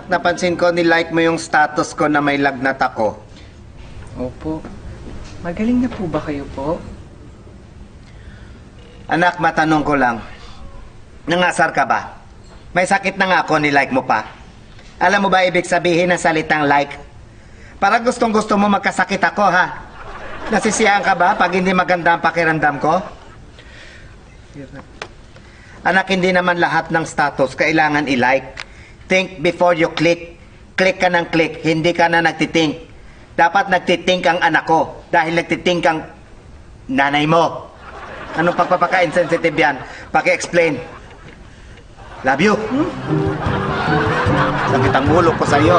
Anak, napansin ko nilike mo yung status ko na may lagnat ako. Opo. Magaling na po ba kayo po? Anak, matanong ko lang. Nangasar ka ba? May sakit na nga ako, nilike mo pa. Alam mo ba ibig sabihin ng salitang like? Para gustong-gusto mo magkasakit ako, ha? Nasisiyahan ka ba pag hindi maganda ang pakiramdam ko? Anak, hindi naman lahat ng status kailangan i-like. Think before you click. Click ka ng click, hindi ka na nagtitink. Dapat nagtitink ang anak ko dahil nagtitink ang nanay mo. Anong pagpapaka-insensitive yan? Paki-explain. Love you. Sakit ang ulo ko sa'yo.